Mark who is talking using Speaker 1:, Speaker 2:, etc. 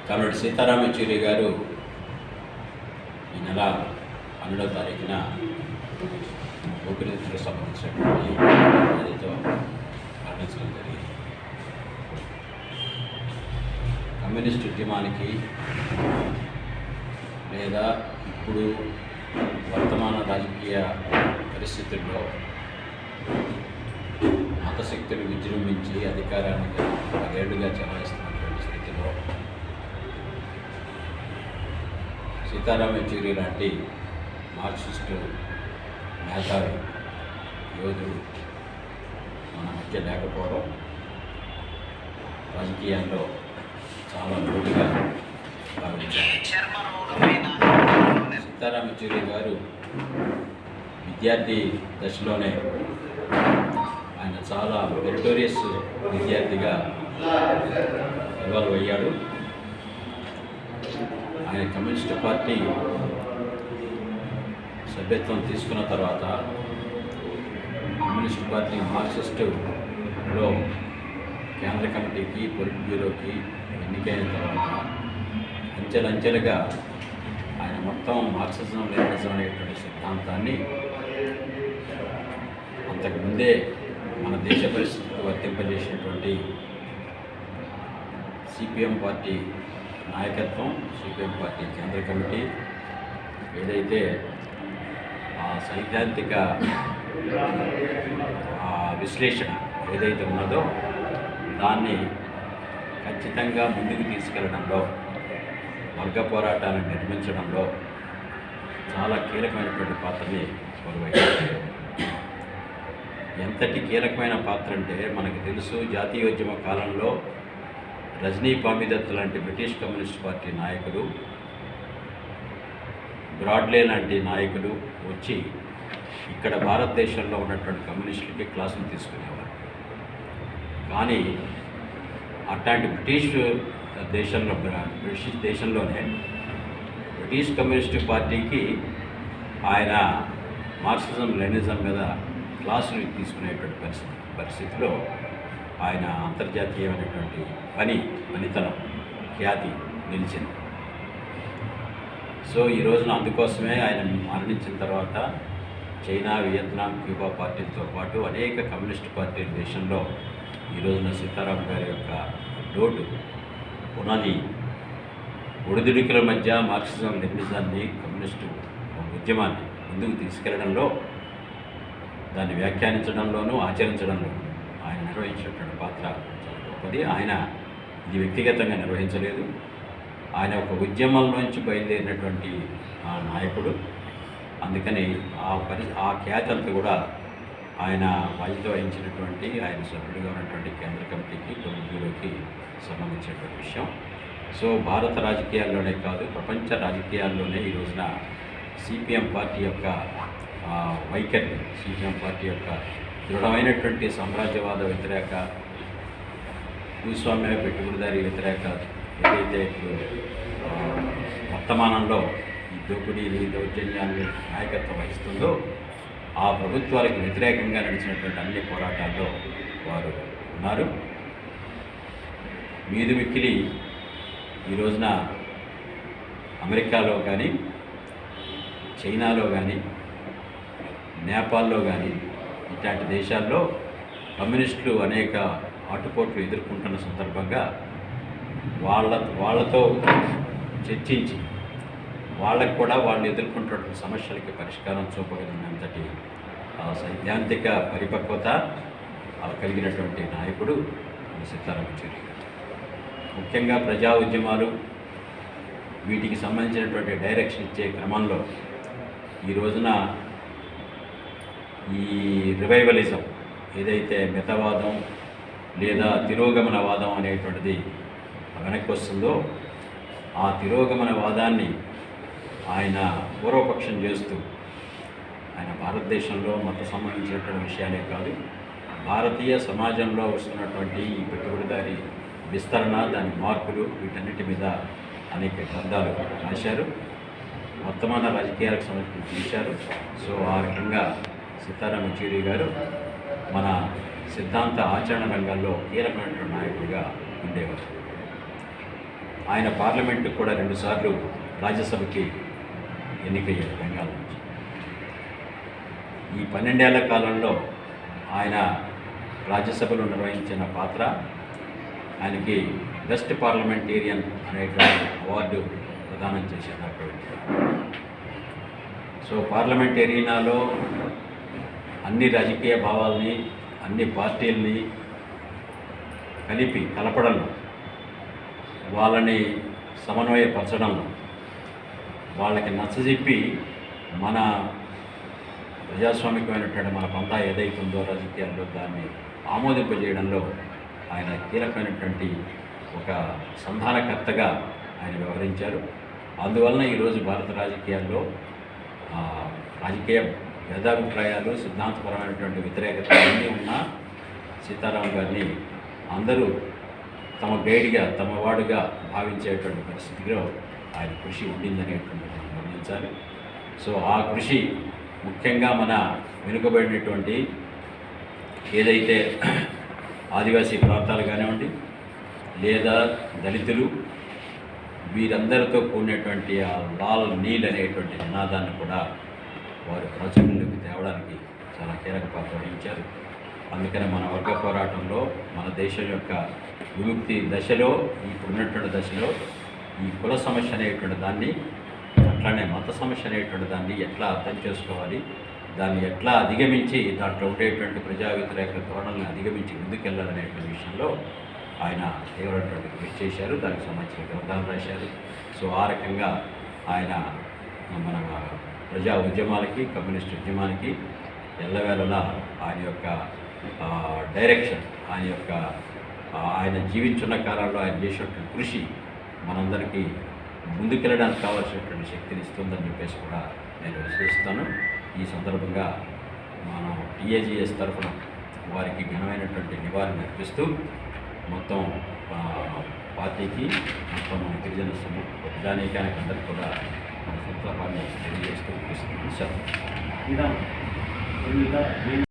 Speaker 1: కాబట్టి సీతారాం యెచూరి గారు ఈ నెల 12వ తారీఖున ఊపిరితిత్తులకు సంబంధించినటువంటి వ్యాధితో మరణించడం జరిగింది. కమ్యూనిస్ట్ ఉద్యమానికి లేదా ఇప్పుడు వర్తమాన రాజకీయ పరిస్థితుల్లో మతశక్తులు విజృంభించి అధికారానికి 10 ఏళ్లుగా చలాయిస్తున్నటువంటి స్థితిలో సీతారాం యెచూరి లాంటి మార్క్సిస్టు మేధావి యోధుడు మన మధ్య లేకపోవడం రాజకీయాల్లో చాలా లోటుగా భావించారు. సీతారాం యెచూరి గారు విద్యార్థి దశలోనే ఆయన చాలా మెరిటోరియస్ విద్యార్థిగా ఇవాల్వ్ అయ్యాడు. ఆయన కమ్యూనిస్ట్ పార్టీ సభ్యత్వం తీసుకున్న తర్వాత కమ్యూనిస్ట్ పార్టీ మార్క్సిస్టులో కేంద్ర కమిటీకి పొలిట్ బ్యూరోకి ఎన్నికైన తర్వాత అంచెలంచెలుగా ఆయన మొత్తం మార్క్సిజం లెనినిజం అనేటువంటి సిద్ధాంతాన్ని అంతకుముందే మన దేశ పరిస్థితులకు వర్తింపజేసినటువంటి సిపిఎం పార్టీ నాయకత్వం, సిపిఎం పార్టీ కేంద్ర కమిటీ ఏదైతే ఆ సైద్ధాంతిక విశ్లేషణ ఏదైతే ఉన్నదో దాన్ని ఖచ్చితంగా ముందుకు తీసుకెళ్లడంలో, వర్గ పోరాటాలను నిర్మించడంలో చాలా కీలకమైనటువంటి పాత్రని నిర్వహించారు. ఎంతటి కీలకమైన పాత్ర అంటే మనకు తెలుసు, జాతీయోద్యమ కాలంలో రజనీ పామిదత్ లాంటి బ్రిటిష్ కమ్యూనిస్ట్ పార్టీ నాయకులు, బ్రాడ్లే లాంటి నాయకులు వచ్చి ఇక్కడ భారతదేశంలో ఉన్నటువంటి కమ్యూనిస్టులకి క్లాసులు తీసుకునేవారు. కానీ అట్లాంటి బ్రిటిష్ దేశంలోనే బ్రిటిష్ కమ్యూనిస్ట్ పార్టీకి ఆయన మార్క్సిజం లెనినిజం మీద క్లాసులు తీసుకునేటువంటి పరిస్థితిలో ఆయన అంతర్జాతీయమైనటువంటి పనితనం, ఖ్యాతి నిలిచింది. సో ఈ రోజున అందుకోసమే ఆయన మరణించిన తర్వాత చైనా, వియత్నాం, క్యూబా పార్టీలతో పాటు అనేక కమ్యూనిస్ట్ పార్టీల దేశంలో ఈ రోజున సీతారాం గారి యొక్క లోటు పునాది ఒడిదుడుకుల మధ్య మార్క్సిజం లెనినిజాన్ని, కమ్యూనిస్టు ఉద్యమాన్ని ముందుకు తీసుకెళ్లడంలో, దాన్ని వ్యాఖ్యానించడంలోనూ ఆచరించడంలోనూ ఆయన నిర్వహించినటువంటి పాత్ర చాలా గొప్పది. ఆయన ఇది వ్యక్తిగతంగా నిర్వహించలేదు. ఆయన ఒక ఉద్యమంలోంచి బయలుదేరినటువంటి ఆ నాయకుడు. అందుకని ఆ ఖ్యాతి అంతా కూడా ఆయన బాధ్యత వహించినటువంటి, ఆయన సభ్యుడిగా ఉన్నటువంటి కేంద్ర కమిటీకి, పొలిట్ బ్యూరోకి సంబంధించినటువంటి విషయం. సో భారత రాజకీయాల్లోనే కాదు, ప్రపంచ రాజకీయాల్లోనే ఈ రోజున సిపిఎం పార్టీ యొక్క వైఖరి, సిపిఎం పార్టీ యొక్క దృఢమైనటువంటి సామ్రాజ్యవాద వ్యతిరేక, భూస్వామ్య పెట్టుబడిదారీ వ్యతిరేక ఏదైతే ఇప్పుడు వర్తమానంలో ఈ దోపిడీలు, దౌర్జన్యాన్ని నాయకత్వం వహిస్తుందో ఆ ప్రభుత్వాలకు వ్యతిరేకంగా నడిచినటువంటి అన్ని పోరాటాల్లో వారు ఉన్నారు. మీదు మిక్కిలి ఈ రోజున అమెరికాలో కానీ, చైనాలో కానీ, నేపాల్లో కానీ ఇట్లాంటి దేశాల్లో కమ్యూనిస్టులు అనేక ఆటుపోట్లు ఎదుర్కొంటున్న సందర్భంగా వాళ్ళతో చర్చించి వాళ్ళకు కూడా వాళ్ళు ఎదుర్కొంటున్న సమస్యలకి పరిష్కారం చూపగలిగినంతటి సైద్ధాంతిక పరిపక్వత కలిగినటువంటి నాయకుడు సీతారాం యెచూరి. ముఖ్యంగా ప్రజా ఉద్యమాలు వీటికి సంబంధించినటువంటి డైరెక్షన్ ఇచ్చే క్రమంలో ఈ రోజున ఈ రివైవలిజం ఏదైతే మితవాదం లేదా తిరోగమనవాదం అనేటువంటిది వెనక్కి వస్తుందో ఆ తిరోగమనవాదాన్ని ఆయన పూర్వపక్షం చేస్తూ ఆయన భారతదేశంలో మత సంబంధించినటువంటి విషయాలే కాదు, భారతీయ సమాజంలో వస్తున్నటువంటి ఈ పెట్టుబడిదారీ విస్తరణ, దాని మార్పులు, వీటన్నిటి మీద అనేక గ్రంథాలు రాశారు. వర్తమాన రాజకీయాలకు సంబంధించి తీశారు. సో ఆ రకంగా సీతారాం యెచూరి గారు మన సిద్ధాంత ఆచరణ రంగాల్లో కీలకమైనటువంటి నాయకుడిగా ఉండేవారు. ఆయన పార్లమెంటుకు కూడా 2 సార్లు రాజ్యసభకి ఎన్నికయ్యారు బెంగాల్ నుంచి. ఈ 12 ఏళ్ల కాలంలో ఆయన రాజ్యసభలో నిర్వహించిన పాత్ర ఆయనకి బెస్ట్ పార్లమెంటేరియన్ అనేటువంటి అవార్డు ప్రదానం చేశారు అక్కడ. సో పార్లమెంటేరియనాలో అన్ని రాజకీయ భావాల్ని, అన్ని పార్టీల్ని కలపడంలో, వాళ్ళని సమన్వయపరచడంలో, వాళ్ళకి నచ్చజెప్పి మన ప్రజాస్వామికమైనటువంటి మన పంతా ఏదైతే ఉందో రాజకీయాల్లో దాన్ని ఆమోదింపజేయడంలో ఆయన కీలకమైనటువంటి ఒక సంధానకర్తగా ఆయన వ్యవహరించారు. అందువలన ఈరోజు భారత రాజకీయాల్లో రాజకీయ భేదాభిప్రాయాలు, సిద్ధాంతపరమైనటువంటి వ్యతిరేకత అన్నీ ఉన్నా సీతారాం గారిని అందరూ తమ గైడ్గా, తమ వాడుగా భావించేటువంటి పరిస్థితిలో ఆయన కృషి ఉండిందనేటువంటిది గమనించాలి. సో ఆ కృషి ముఖ్యంగా మన వెనుకబడినటువంటి ఏదైతే ఆదివాసీ ప్రాంతాలు కానివ్వండి, లేదా దళితులు, వీరందరితో కూడినటువంటి ఆ లాల్ నీల్ అనేటువంటి నినాదాన్ని కూడా వారు ప్రాచుర్యంలోకి తేవడానికి చాలా కీలక పాత్ర వహించారు. అందుకని మన వర్గ పోరాటంలో, మన దేశం యొక్క విముక్తి దశలో, ఇప్పుడున్నటువంటి దశలో ఈ కుల సమస్య అనేటువంటి దాన్ని, అట్లానే మత సమస్య అనేటువంటి దాన్ని ఎట్లా అర్థం చేసుకోవాలి, దాన్ని ఎట్లా అధిగమించి దాంట్లో ఉండేటువంటి ప్రజా వ్యతిరేక ధోరణులను అధిగమించి ముందుకెళ్ళాలనేటువంటి విషయంలో ఆయన తీవ్రమైనటువంటి కృషి చేశారు. దానికి సంబంధించిన గ్రంథాలు రాశారు. సో ఆ రకంగా ఆయన మన ప్రజా ఉద్యమాలకి, కమ్యూనిస్ట్ ఉద్యమానికి ఎల్లవేళలా ఆయన యొక్క డైరెక్షన్, ఆయన జీవించున్న కాలంలో ఆయన చేసినటువంటి కృషి మనందరికీ ముందుకెళ్ళడానికి కావాల్సినటువంటి శక్తిని ఇస్తుందని చెప్పేసి కూడా నేను విశ్వసిస్తాను. ఈ సందర్భంగా మనం టీఏజీఎస్ తరఫున వారికి ఘనమైనటువంటి నివాళులు అర్పిస్తూ మొత్తం పార్టీకి, మొత్తం గిరిజన ప్రజానీకానికి అందరికీ కూడా మన సంతాపాన్ని తెలియజేస్తూ ముగిస్తున్నాను.